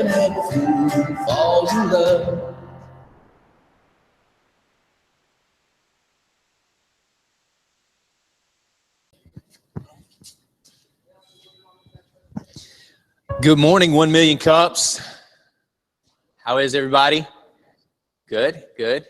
and a fool falls in love. Good morning, 1 Million Cups. How is everybody? Good, good.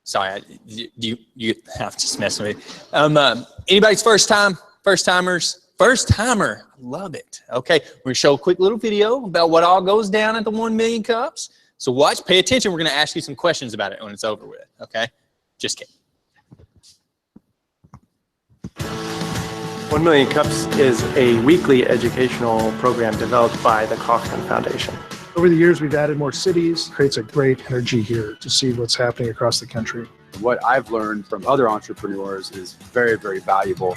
Sorry, you I'm just messing with you. Anybody's first time? First timers? First timer. I love it. Okay, we're gonna show a quick little video about what all goes down at the 1 Million Cups. So watch, pay attention. We're gonna ask you some questions about it when it's over with. Okay, just kidding. 1 Million Cups is a weekly educational program developed by the Kaufman Foundation. Over the years, we've added more cities. Creates a great energy here to see what's happening across the country. What I've learned from other entrepreneurs is very, very valuable.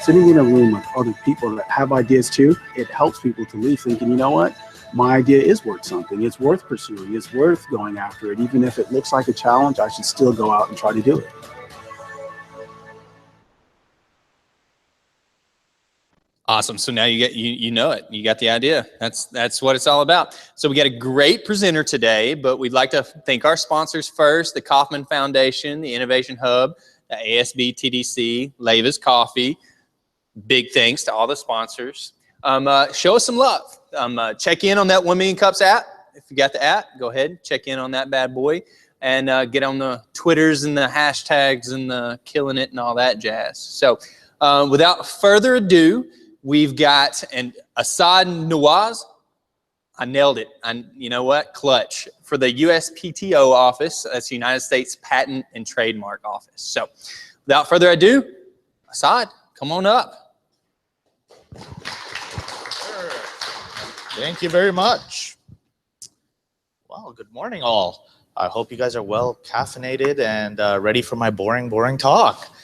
Sitting in a room with other people that have ideas too, it helps people to leave thinking, you know what? My idea is worth something. It's worth pursuing. It's worth going after it. Even if it looks like a challenge, I should still go out and try to do it. Awesome. So now you get you know it. You got the idea. That's what it's all about. So we got a great presenter today, but we'd like to thank our sponsors first: the Kaufman Foundation, the Innovation Hub, the ASB TDC, Leva's Coffee. Big thanks to all the sponsors. Show us some love. Check in on that 1 Million Cups app. If you got the app, go ahead, check in on that bad boy, and get on the Twitters and the hashtags and the killing it and all that jazz. So without further ado, we've got Asad Nawaz. I nailed it. You know what? Clutch. For the USPTO office. That's the United States Patent and Trademark Office. So without further ado, Asad, come on up. Sure. Thank you very much. Well, good morning all. I hope you guys are well caffeinated and ready for my boring talk.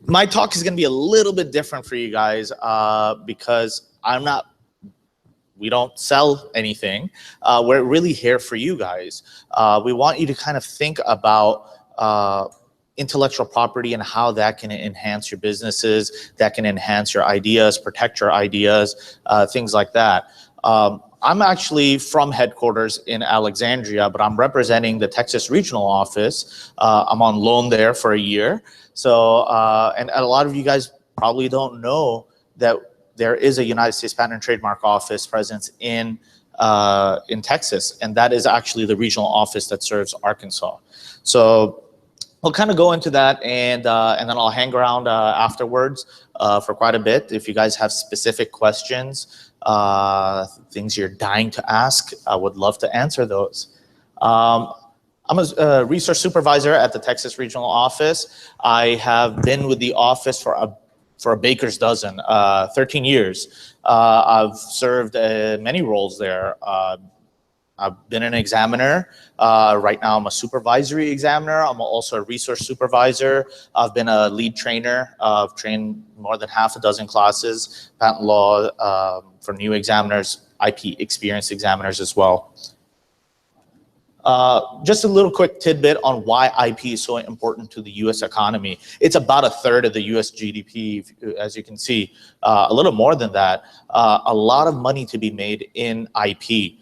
My talk is going to be a little bit different for you guys because we don't sell anything. We're really here for you guys. We want you to kind of think about intellectual property and how that can enhance your businesses, that can enhance your ideas, protect your ideas, things like that. I'm actually from headquarters in Alexandria, but I'm representing the Texas regional office. I'm on loan there for a year. So, and a lot of you guys probably don't know that there is a United States Patent and Trademark Office presence in Texas, and that is actually the regional office that serves Arkansas. So we'll kind of go into that, and then I'll hang around afterwards for quite a bit. If you guys have specific questions, things you're dying to ask, I would love to answer those. I'm a research supervisor at the Texas Regional Office. I have been with the office for a baker's dozen, 13 years. I've served many roles there. I've been an examiner. Right now I'm a supervisory examiner. I'm also a research supervisor. I've been a lead trainer. I've trained more than half a dozen classes, patent law for new examiners, IP experienced examiners as well. Just a little quick tidbit on why IP is so important to the U.S. economy. It's about 1/3 of the U.S. GDP, as you can see, a little more than that. A lot of money to be made in IP.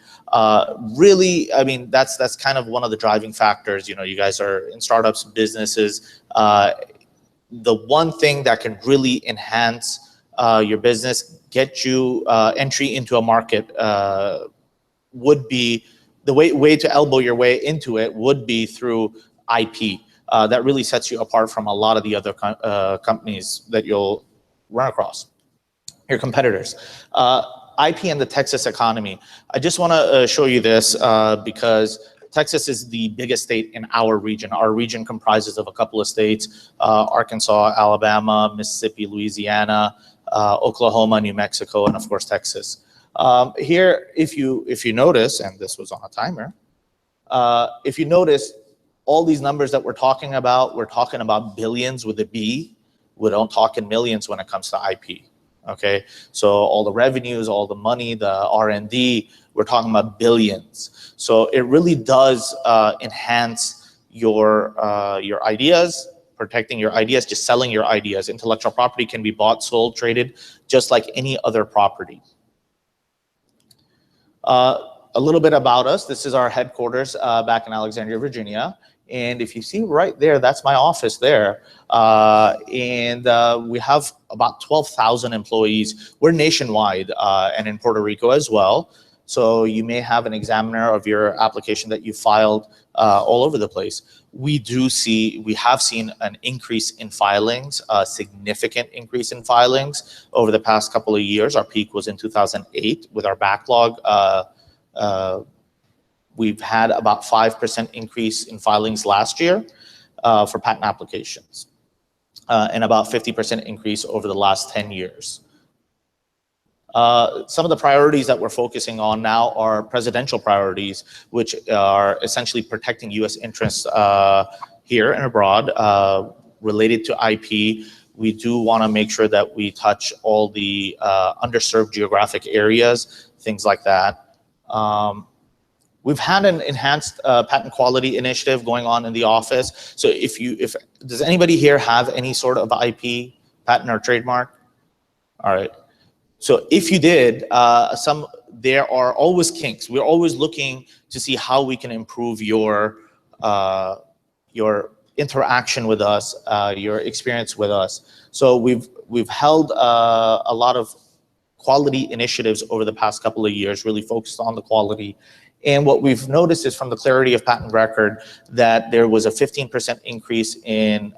Really, I mean, that's kind of one of the driving factors. You know, you guys are in startups, businesses. The one thing that can really enhance your business, get you entry into a market would be the way to elbow your way into it would be through IP. That really sets you apart from a lot of the other companies that you'll run across, your competitors. IP and the Texas economy. I just want to show you this because Texas is the biggest state in our region. Our region comprises of a couple of states, Arkansas, Alabama, Mississippi, Louisiana, Oklahoma, New Mexico, and of course, Texas. Here, if you notice, and this was on a timer, if you notice, all these numbers that we're talking about billions with a B. We don't talk in millions when it comes to IP. Okay, so all the revenues, all the money, the R&D, we're talking about billions. So it really does enhance your ideas, protecting your ideas, just selling your ideas. Intellectual property can be bought, sold, traded, just like any other property. A little bit about us. This is our headquarters back in Alexandria, Virginia. And if you see right there, that's my office there. We have about 12,000 employees. We're nationwide and in Puerto Rico as well. So you may have an examiner of your application that you filed all over the place. We have seen an increase in filings, a significant increase in filings over the past couple of years. Our peak was in 2008 with our backlog. We've had about 5% increase in filings last year for patent applications, and about 50% increase over the last 10 years. Some of the priorities that we're focusing on now are presidential priorities, which are essentially protecting U.S. interests here and abroad related to IP. We do want to make sure that we touch all the underserved geographic areas, things like that. We've had an enhanced patent quality initiative going on in the office. So does anybody here have any sort of IP, patent or trademark? All right. So if you did, there are always kinks. We're always looking to see how we can improve your interaction with us, your experience with us. So we've held a lot of quality initiatives over the past couple of years, really focused on the quality. And what we've noticed is from the clarity of patent record that there was a 15% increase in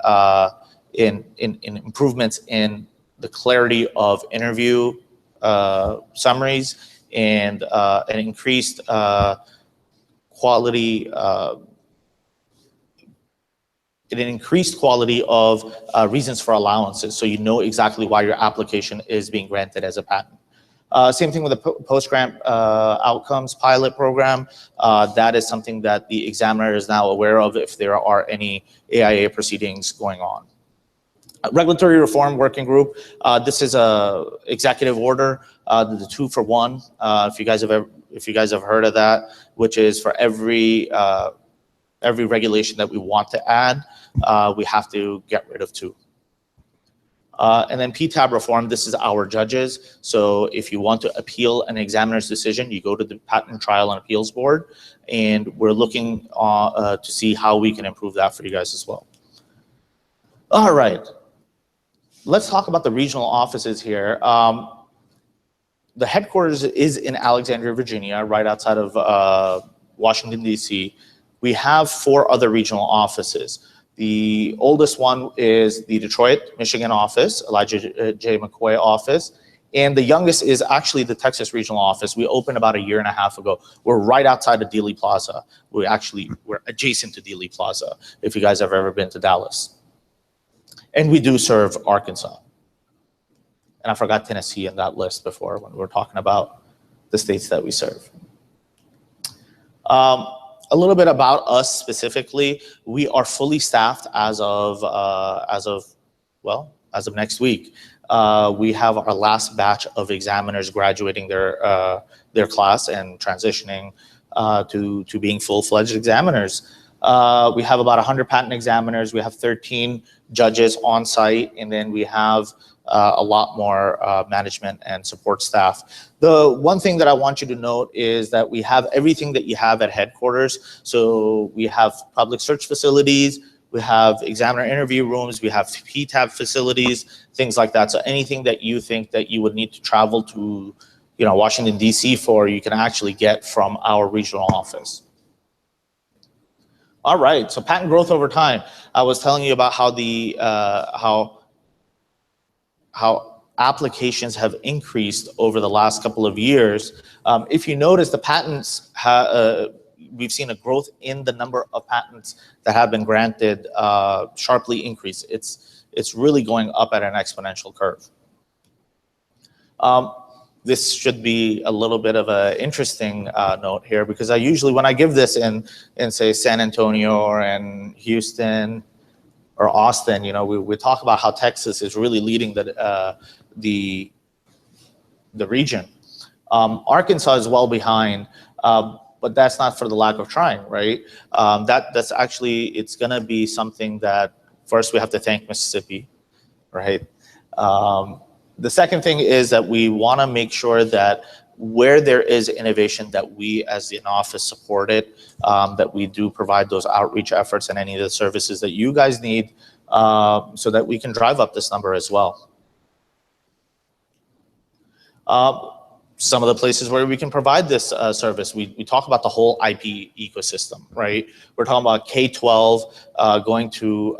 improvements in the clarity of interview summaries and an increased quality. An increased quality of reasons for allowances, so you know exactly why your application is being granted as a patent. Same thing with the post-grant outcomes pilot program. That is something that the examiner is now aware of if there are any AIA proceedings going on. Regulatory Reform Working Group. This is a executive order, the 2-for-1. If you guys have heard of that, which is for every regulation that we want to add, we have to get rid of 2. And then PTAB reform, this is our judges. So if you want to appeal an examiner's decision, you go to the Patent Trial and Appeals Board, and we're looking to see how we can improve that for you guys as well. All right, let's talk about the regional offices here. The headquarters is in Alexandria, Virginia, right outside of Washington, D.C. We have 4 other regional offices. The oldest one is the Detroit, Michigan office, Elijah J. McCoy office. And the youngest is actually the Texas regional office. We opened about 1.5 years ago. We're right outside of Dealey Plaza. We're adjacent to Dealey Plaza, if you guys have ever been to Dallas. And we do serve Arkansas. And I forgot Tennessee in that list before when we were talking about the states that we serve. A little bit about us specifically. We are fully staffed as of next week. We have our last batch of examiners graduating their class and transitioning to being full-fledged examiners. We have about 100 patent examiners. We have 13 judges on site, and then we have a lot more management and support staff. The one thing that I want you to note is that we have everything that you have at headquarters. So we have public search facilities, we have examiner interview rooms, we have PTAB facilities, things like that. So anything that you think that you would need to travel to, Washington, D.C. for, you can actually get from our regional office. All right, so patent growth over time. I was telling you about how the how applications have increased over the last couple of years. If you notice, the patents, we've seen a growth in the number of patents that have been granted sharply increase. It's really going up at an exponential curve. This should be a little bit of an interesting note here, because I usually, when I give this in say San Antonio or in Houston or Austin, we talk about how Texas is really leading the region. Arkansas is well behind, but that's not for the lack of trying, right? That's actually, it's gonna be something that first we have to thank Mississippi, right? The second thing is that we wanna make sure that where there is innovation that we as an office support it, that we do provide those outreach efforts and any of the services that you guys need, so that we can drive up this number as well. Some of the places where we can provide this service, we talk about the whole IP ecosystem, right? We're talking about K-12 going to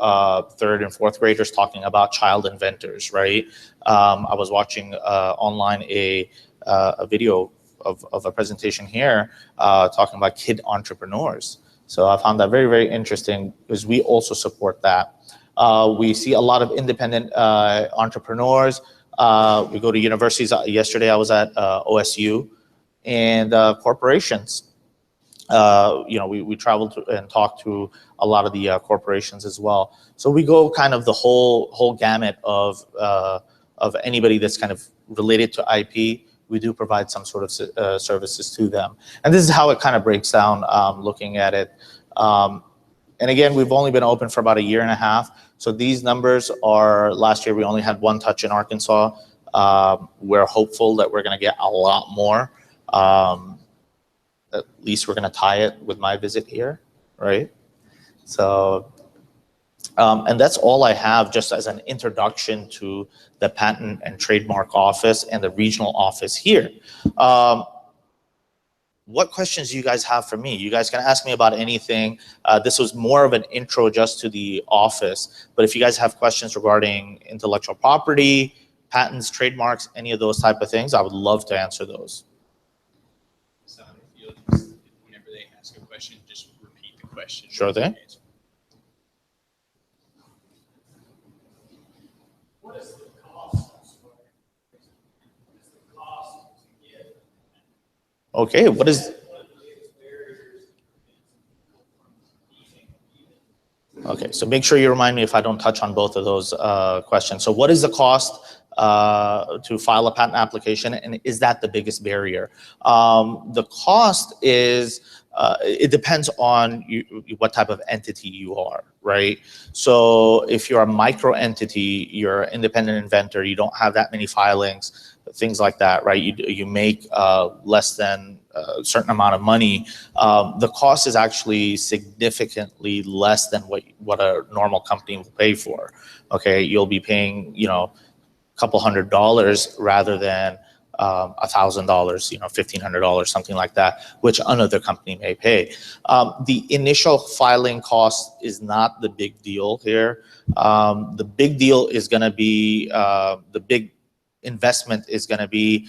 third and fourth graders, talking about child inventors, right? I was watching online a video of a presentation here talking about kid entrepreneurs. So I found that very, very interesting because we also support that. We see a lot of independent entrepreneurs. We go to universities. Yesterday I was at OSU, and corporations. We traveled and talked to a lot of the corporations as well. So we go kind of the whole gamut of anybody that's kind of related to IP. We do provide some sort of services to them, and this is how it kind of breaks down. Looking at it, and again, we've only been open for about a year and a half. So these numbers are, last year we only had one touch in Arkansas. We're hopeful that we're going to get a lot more. At least we're going to tie it with my visit here, right? So, and that's all I have just as an introduction to the Patent and Trademark Office and the regional office here. What questions do you guys have for me? You guys can ask me about anything. This was more of an intro just to the office, but if you guys have questions regarding intellectual property, patents, trademarks, any of those type of things, I would love to answer those. So if you'll just, whenever they ask a question, just repeat the question. Sure thing. What is the cost? Okay, what is? Okay, so make sure you remind me if I don't touch on both of those questions. So what is the cost to file a patent application, and is that the biggest barrier? The cost is, it depends on what type of entity you are, right? So if you're a micro entity, you're an independent inventor, you don't have that many filings, things like that, right? You make less than a certain amount of money. The cost is actually significantly less than what a normal company will pay for. Okay, you'll be paying, a couple $100 rather than $1,000, $1,500, something like that, which another company may pay. The initial filing cost is not the big deal here. The big deal is going to be the big investment is going to be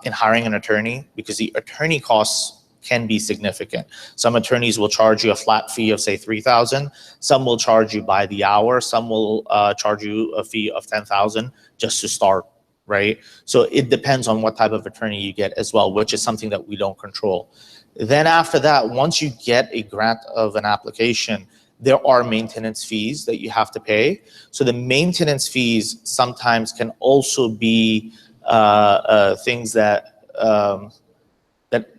in hiring an attorney, because the attorney costs can be significant. Some attorneys will charge you a flat fee of say $3,000. Some will charge you by the hour. Some will charge you a fee of $10,000 just to start, right? So it depends on what type of attorney you get as well, which is something that we don't control. Then after that, once you get a grant of an application, there are maintenance fees that you have to pay. So the maintenance fees sometimes can also be things that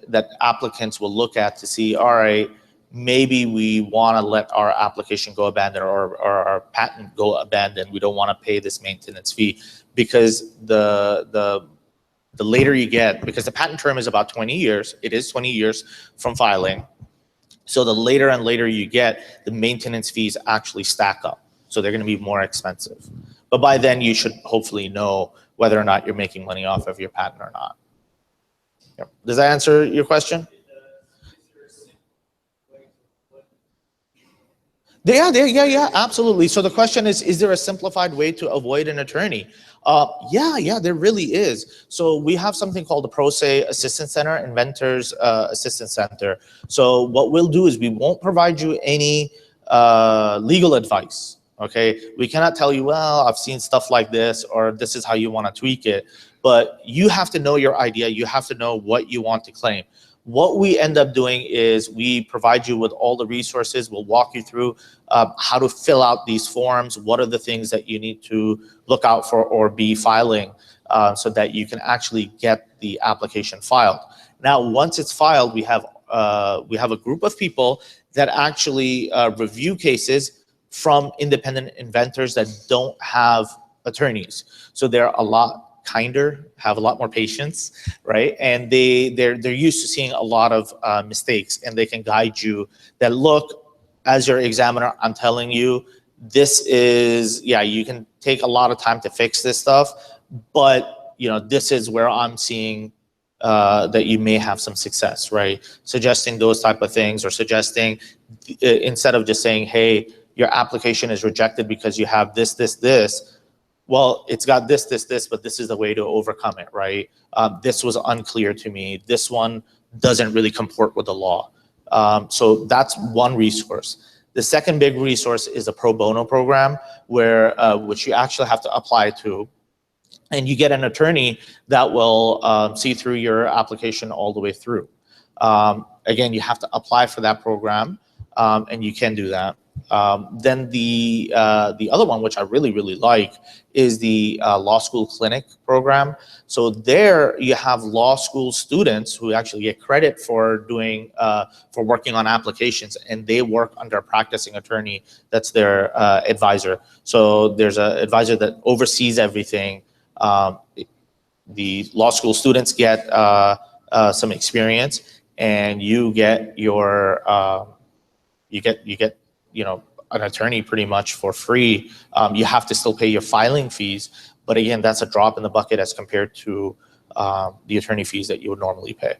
that applicants will look at to see, all right, maybe we want to let our application go abandoned, or our patent go abandoned. We don't want to pay this maintenance fee, because the later you get, because the patent term is about 20 years, it is 20 years from filing. So the later and later you get, the maintenance fees actually stack up. So they're going to be more expensive. But by then you should hopefully know whether or not you're making money off of your patent or not. Yep. Does that answer your question? Yeah, absolutely. So the question is there a simplified way to avoid an attorney? Yeah, there really is. So we have something called the Pro Se Assistance Center, Inventors Assistance Center. So what we'll do is we won't provide you any legal advice, okay? We cannot tell you, well, I've seen stuff like this, or this is how you want to tweak it. But you have to know your idea. You have to know what you want to claim. What we end up doing is we provide you with all the resources. We'll walk you through how to fill out these forms. What are the things that you need to look out for or be filing so that you can actually get the application filed. Now, once it's filed, we have a group of people that actually review cases from independent inventors that don't have attorneys. So there are a lot kinder, have a lot more patience, right? And they're used to seeing a lot of mistakes, and they can guide you that, look, as your examiner, I'm telling you, this is, yeah, you can take a lot of time to fix this stuff, but this is where I'm seeing that you may have some success, right? Suggesting those type of things, or suggesting, instead of just saying, hey, your application is rejected because you have this, well, it's got this, but this is the way to overcome it, right? This was unclear to me. This one doesn't really comport with the law. So that's one resource. The second big resource is a pro bono program, where which you actually have to apply to, and you get an attorney that will see through your application all the way through. Again, you have to apply for that program, and you can do that. Then the other one, which I really like, is the law school clinic program. So there you have law school students who actually get credit for doing for working on applications, and they work under a practicing attorney that's their advisor. So there's an advisor that oversees everything. The law school students get some experience, and you get your an attorney pretty much for free. You have to still pay your filing fees, but again, that's a drop in the bucket as compared to the attorney fees that you would normally pay.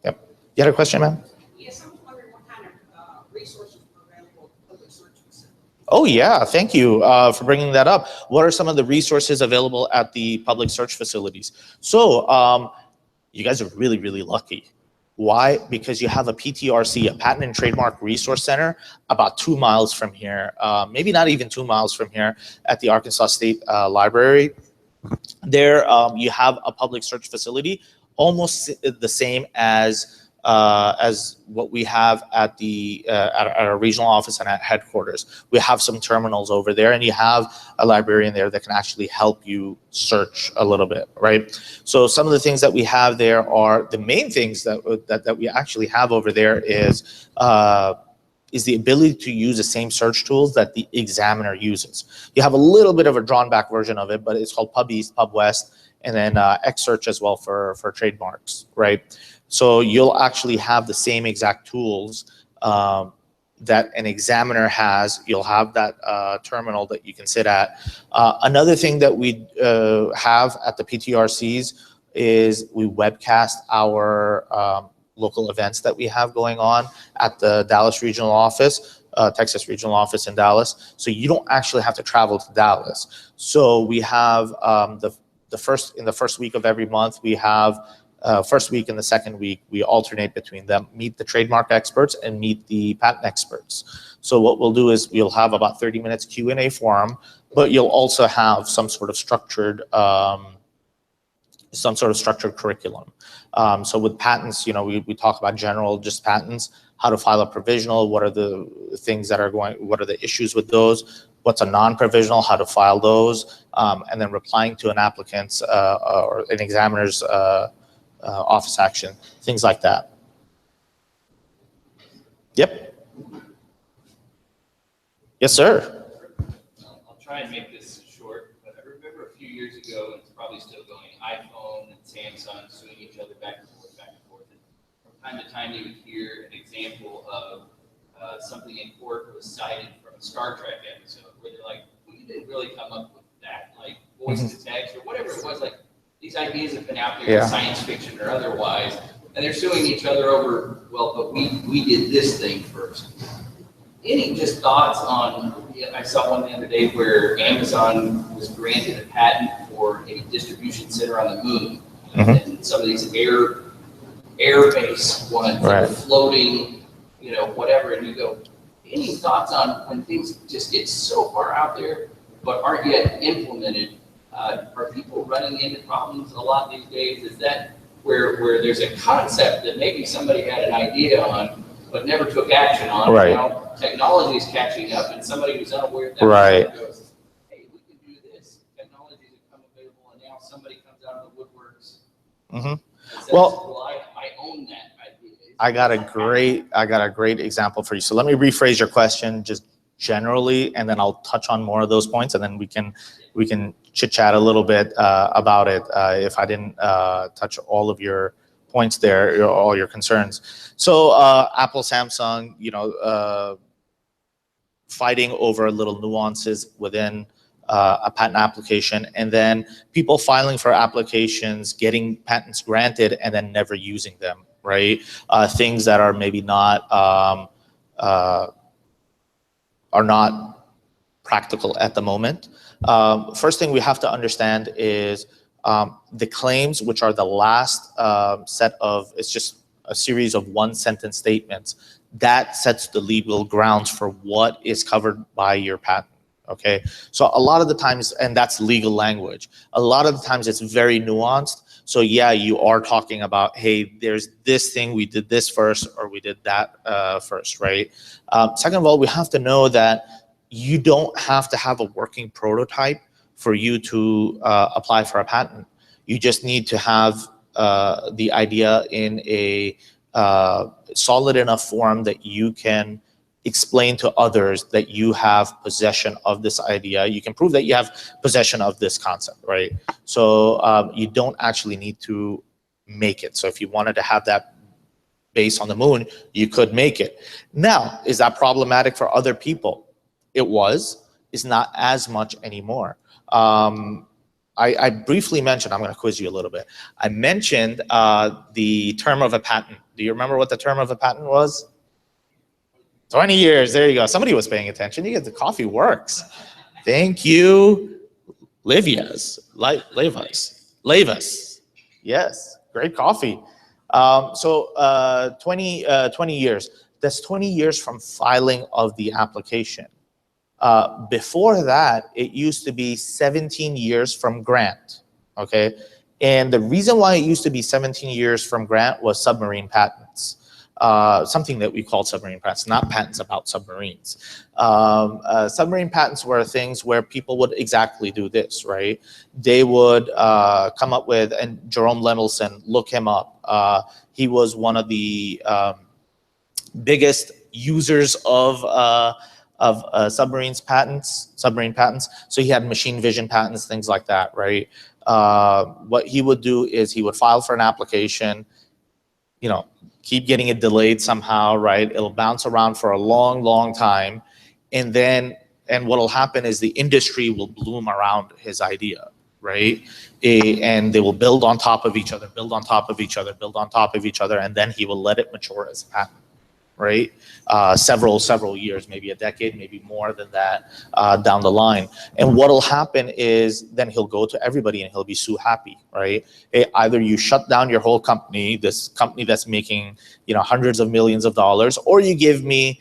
Yep. You had a question, ma'am? Yes, I'm wondering what kind of resources are available at public search facilities. Oh yeah, thank you for bringing that up. What are some of the resources available at the public search facilities? So you guys are really lucky. Why? Because you have a PTRC, a Patent and Trademark Resource Center, about 2 miles from here, maybe not even 2 miles from here, at the Arkansas State Library. There you have a public search facility, almost the same as what we have at our regional office and at headquarters. We have some terminals over there, and you have a librarian there that can actually help you search a little bit, right? So some of the things that we have there are, the main things that we actually have over there is the ability to use the same search tools that the examiner uses. You have a little bit of a drawn back version of it, but it's called Pub East, Pub West, and then Xsearch as well for trademarks, right? So you'll actually have the same exact tools that an examiner has. You'll have that terminal that you can sit at. Another thing that we have at the PTRCs is we webcast our local events that we have going on at the Dallas regional office, Texas regional office in Dallas. So you don't actually have to travel to Dallas. So we have in the first week of every month, we have first week and the second week, we alternate between them, meet the trademark experts and meet the patent experts. So what we'll do is we'll have about 30 minutes Q&A forum, but you'll also have some sort of structured curriculum. So with patents, we talk about general just patents, how to file a provisional, what are the things that are what are the issues with those, what's a non-provisional, how to file those, and then replying to an applicant's or an examiner's office action, things like that. Yep. Yes, sir. I'll try and make this short, but I remember a few years ago, and it's probably still going, iPhone and Samsung suing each other back and forth. And from time to time, you would hear an example of something in court was cited from a Star Trek episode, where they're like, we didn't really come up with that, like voice to text or whatever it was. Like, these ideas have been out there in science fiction or otherwise, and they're suing each other over, well, but we did this thing first. Any just thoughts on, I saw one the other day where Amazon was granted a patent for a distribution center on the moon. And some of these air base ones that are floating, whatever, and you go, any thoughts on when things just get so far out there but aren't yet implemented? Are people running into problems a lot these days? Is that where there's a concept that maybe somebody had an idea on but never took action on? Right. Now technology is catching up, and somebody who's unaware of that goes, hey, we can do this. Technologies have come available, and now somebody comes out of the woodworks. And says, well, I own that idea. I got a great example for you. So let me rephrase your question just generally, and then I'll touch on more of those points, and then we can chit chat a little bit about it if I didn't touch all of your points there, all your concerns. So Apple, Samsung, fighting over little nuances within a patent application, and then people filing for applications, getting patents granted, and then never using them, right? Things that are maybe not are not practical at the moment. First thing we have to understand is the claims, which are the last set of, it's just a series of one sentence statements, that sets the legal grounds for what is covered by your patent. Okay, so a lot of the times, and that's legal language, a lot of the times it's very nuanced. So yeah, you are talking about, hey, there's this thing, we did this first, or we did that first, right? Second of all, we have to know that you don't have to have a working prototype for you to apply for a patent. You just need to have the idea in a solid enough form that you can explain to others that you have possession of this idea. You can prove that you have possession of this concept, right? So you don't actually need to make it. So if you wanted to have that base on the moon, you could make it. Now, is that problematic for other people? It was. It's not as much anymore. I briefly mentioned, I'm going to quiz you a little bit. I mentioned the term of a patent. Do you remember what the term of a patent was? 20 years. There you go. Somebody was paying attention. You get the coffee works. Thank you, Livia's. Levis. Yes, great coffee. So 20 years. That's 20 years from filing of the application. Before that, it used to be 17 years from grant, okay? And the reason why it used to be 17 years from grant was submarine patents. Something that we called submarine patents, not patents about submarines. Submarine patents were things where people would exactly do this, right? They would come up with, and Jerome Lemelson, look him up. He was one of the biggest users of submarine patents. So he had machine vision patents, things like that, right? What he would do is he would file for an application, keep getting it delayed somehow, right? It'll bounce around for a long, long time. And what'll happen is the industry will bloom around his idea, right? And they will build on top of each other, build on top of each other, build on top of each other, and then he will let it mature as a patent, right? Several years, maybe a decade, maybe more than that down the line. And what'll happen is then he'll go to everybody and he'll be so happy, right? Either you shut down your whole company, this company that's making hundreds of millions of dollars, or you give me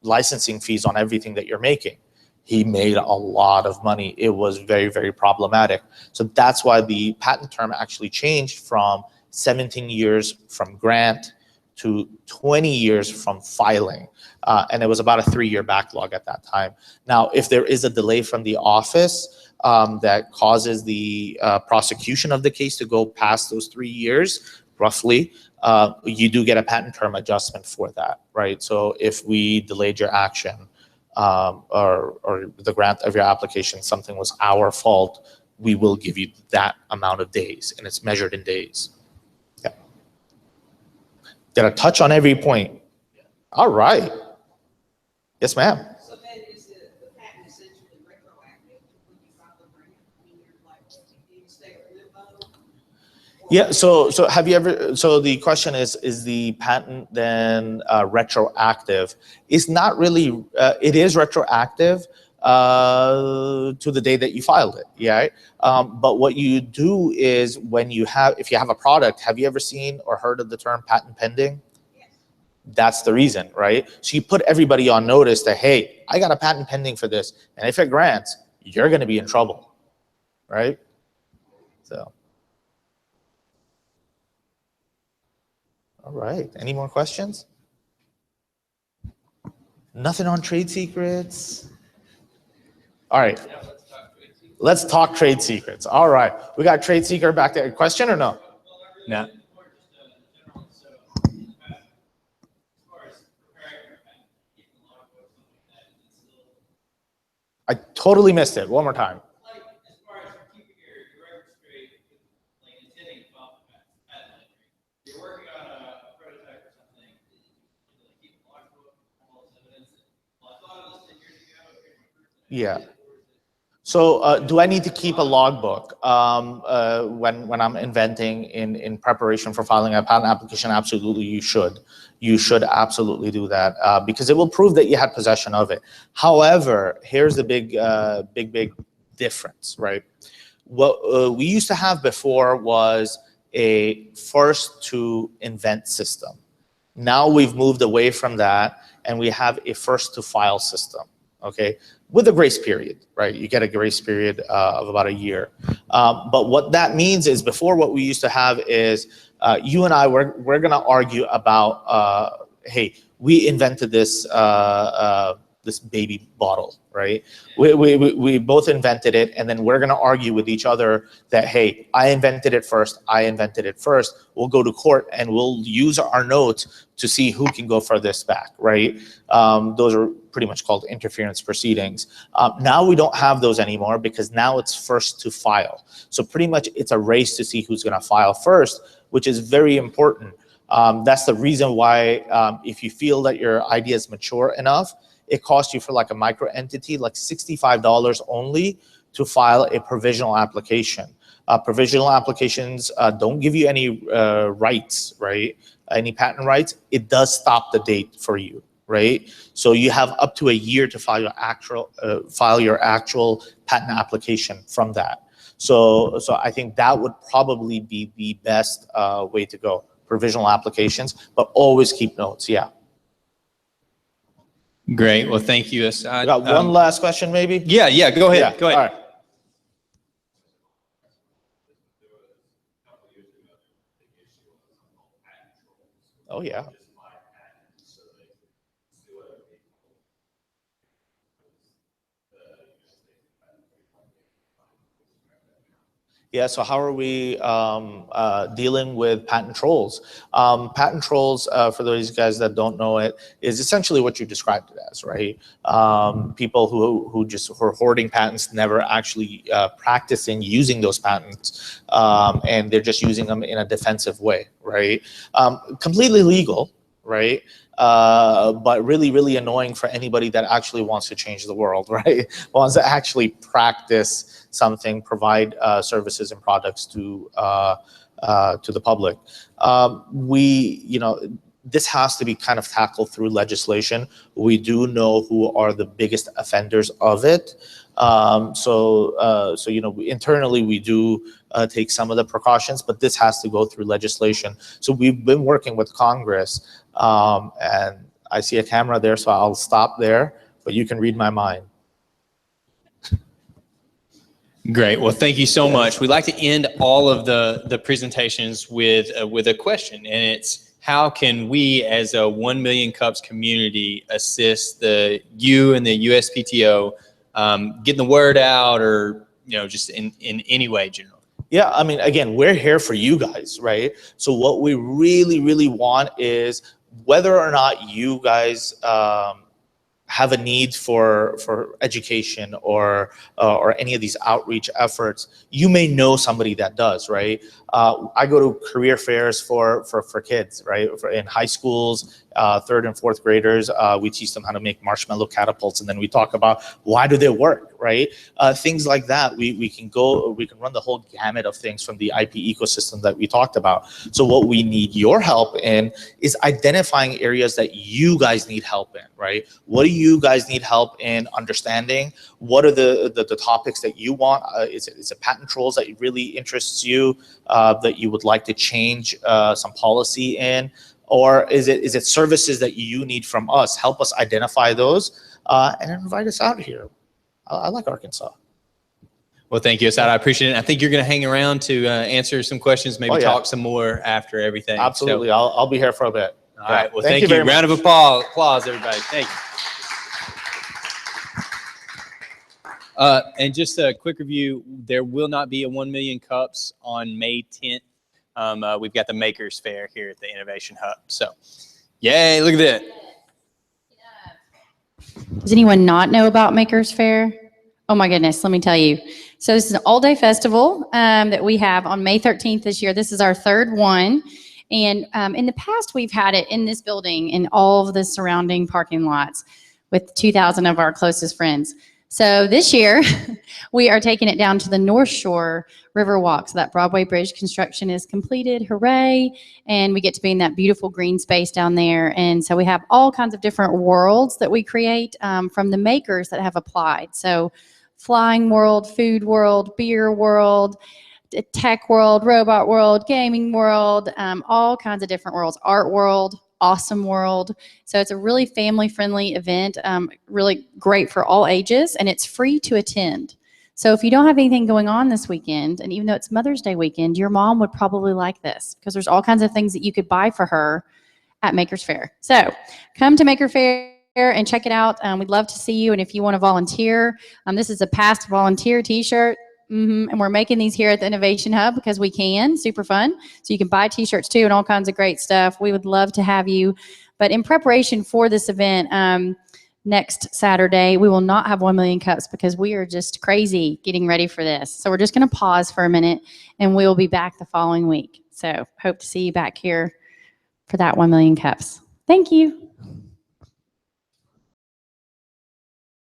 licensing fees on everything that you're making. He made a lot of money. It was very, very problematic. So that's why the patent term actually changed from 17 years from grant to 20 years from filing. And it was about a 3-year backlog at that time. Now, if there is a delay from the office that causes the prosecution of the case to go past those 3 years, roughly, you do get a patent term adjustment for that, right? So if we delayed your action or the grant of your application, something was our fault, we will give you that amount of days, and it's measured in days. Yeah. Did I touch on every point? All right. Yes, ma'am. So then is the patent essentially retroactive when you file the grant? I mean, you're like, you stay at limbo? Yeah, so have you ever, so the question is the patent then retroactive? It's not really, it is retroactive to the day that you filed it, yeah? But what you do is if you have a product, have you ever seen or heard of the term patent pending? Yes. That's the reason, right? So you put everybody on notice that, hey, I got a patent pending for this, and if it grants, you're gonna be in trouble, right? So. All right, any more questions? Nothing on trade secrets? All right, let's talk trade secrets. All right, we got trade secret back there. Question or no? No. I totally missed it. One more time. Yeah. So do I need to keep a logbook when I'm inventing in preparation for filing a patent application? Absolutely, you should. You should absolutely do that because it will prove that you had possession of it. However, here's the big difference, right? What we used to have before was a first to invent system. Now we've moved away from that and we have a first to file system, okay? With a grace period, right? You get a grace period of about a year. But what that means is before what we used to have is you and I, we're gonna argue about, hey, we invented this, this baby bottle, right? We both invented it, and then we're gonna argue with each other that, hey, I invented it first, I invented it first. We'll go to court and we'll use our notes to see who can go furthest back, right? Those are pretty much called interference proceedings. Now we don't have those anymore because now it's first to file. So pretty much it's a race to see who's gonna file first, which is very important. That's the reason why if you feel that your idea is mature enough, it costs you for like a micro entity, like $65 only to file a provisional application. Provisional applications don't give you any rights, right? Any patent rights. It does stop the date for you, right? So you have up to a year to file your actual patent application from that. So I think that would probably be the best way to go. Provisional applications, but always keep notes. Yeah. Great. Well, thank you, Asad. Got one last question, maybe? Yeah. Go ahead. Yeah. Go ahead. All right. Oh yeah. Yeah, so how are we dealing with patent trolls? Patent trolls, for those guys that don't know it, is essentially what you described it as, right? People who are hoarding patents, never actually practicing using those patents, and they're just using them in a defensive way, right? Completely legal, right? But really annoying for anybody that actually wants to change the world, right? Wants to actually practice something, provide services and products to the public. This has to be kind of tackled through legislation. We do know who are the biggest offenders of it. Internally we do take some of the precautions, but this has to go through legislation. So we've been working with Congress, and I see a camera there, so I'll stop there, but you can read my mind. Great. Well, thank you so much. We'd like to end all of the presentations with a question, and it's how can we as a 1 Million Cups community assist you and the USPTO getting the word out, or just in any way generally? Yeah, I mean, again, we're here for you guys, right? So what we really want is whether or not you guys have a need for education or any of these outreach efforts, you may know somebody that does, right? I go to career fairs for kids, right? In high schools, 3rd and 4th graders, we teach them how to make marshmallow catapults, and then we talk about why do they work, right? Things like that. We can run the whole gamut of things from the IP ecosystem that we talked about. So what we need your help in is identifying areas that you guys need help in, right? What do you guys need help in understanding? What are the topics that you want? Is it patent trolls that really interests you, that you would like to change some policy in? Or is it services that you need from us? Help us identify those and invite us out here. I like Arkansas. Well, thank you, Asad. I appreciate it. I think you're going to hang around to answer some questions, maybe talk some more after everything. Absolutely. So, I'll be here for a bit. All right. Well, thank you. Very Round of applause, everybody. Thank you. And just a quick review, there will not be a 1 Million Cups on May 10th. We've got the Makers Fair here at the Innovation Hub. So, yay, look at that. Does anyone not know about Makers Fair? Oh my goodness, let me tell you. So this is an all-day festival that we have on May 13th this year. This is our 3rd one. And in the past, we've had it in this building and all of the surrounding parking lots with 2,000 of our closest friends. So this year, we are taking it down to the North Shore River Walk. So that Broadway Bridge construction is completed, hooray. And we get to be in that beautiful green space down there. And so we have all kinds of different worlds that we create from the makers that have applied. So flying world, food world, beer world, tech world, robot world, gaming world, all kinds of different worlds, art world, awesome world. So it's a really family-friendly event, really great for all ages, and it's free to attend. So if you don't have anything going on this weekend, and even though it's Mother's Day weekend, your mom would probably like this because there's all kinds of things that you could buy for her at Maker's Fair. So come to Maker Fair and check it out. We'd love to see you, and if you want to volunteer, this is a past volunteer t-shirt. And we're making these here at the Innovation Hub because we can. Super fun. So you can buy t-shirts too and all kinds of great stuff. We would love to have you. But in preparation for this event, next Saturday, we will not have 1 million cups because we are just crazy getting ready for this. So we're just going to pause for a minute and we will be back the following week. So hope to see you back here for that 1 million cups. Thank you.